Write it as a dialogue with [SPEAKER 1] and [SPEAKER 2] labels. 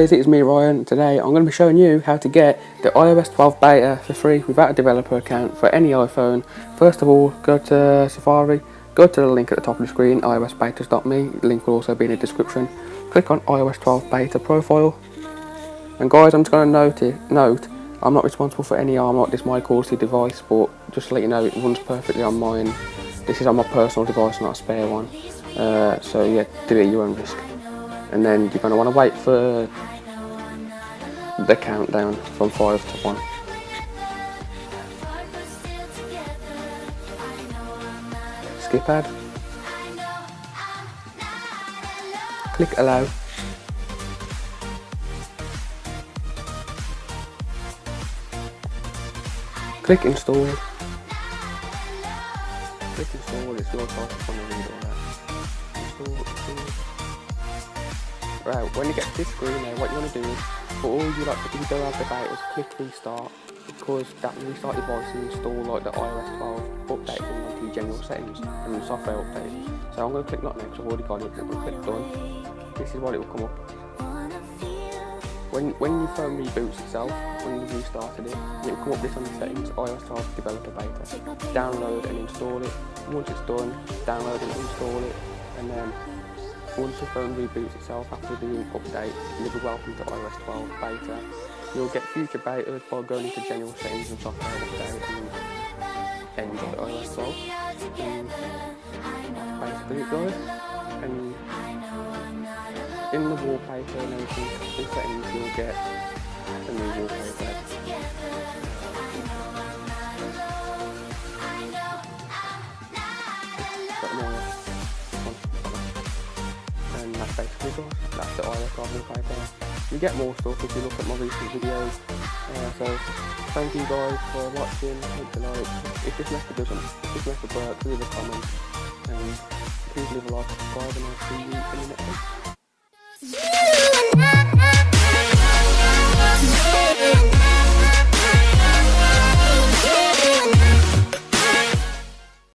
[SPEAKER 1] guys, it's me Ryan. Today I'm going to be showing you how to get the iOS 12 beta for free without a developer account for any iPhone. First of all, go to Safari, go to the link at the top of the screen, iosbetas.me, the link will also be in the description. Click on iOS 12 beta profile. And guys, I'm just going to note, I'm not responsible for any harm, this is my quality device, but just to let you know, it runs perfectly on mine. This is on my personal device, not a spare one. So yeah, do it at your own risk. And then you're going to want to wait for the countdown from 5 to 1. Skip ad. Click allow. Click install. Click install, it's your choice if you want to read all that. Install. Right, when you get to this screen now, what you want to do is, for all you like, if you don't have the betas, click restart, because that will restart your device and install like the iOS 12 update thing onto your general settings and the software update. So I'm going to click not now because I've already got it. I'm going to click done. This is what it will come up. When your phone reboots itself, when you've restarted it, it will come up this on the settings, iOS 12 developer beta. Download and install it. Once it's done, download and install it, and then once your phone reboots itself after the update, you'll be welcome to iOS 12 beta. You'll get future betas by going into general settings and software update and enjoy iOS 12. And that's basically it, guys. And in the wallpaper and everything, in settings you'll get a new wallpaper. And that's basically it, that's the iOS 12 wallpaper. You get more stuff if you look at my recent videos. So thank you guys for watching. Hit the like. If this method works, leave a comment. And please leave a like, subscribe, and I'll see you in the next one.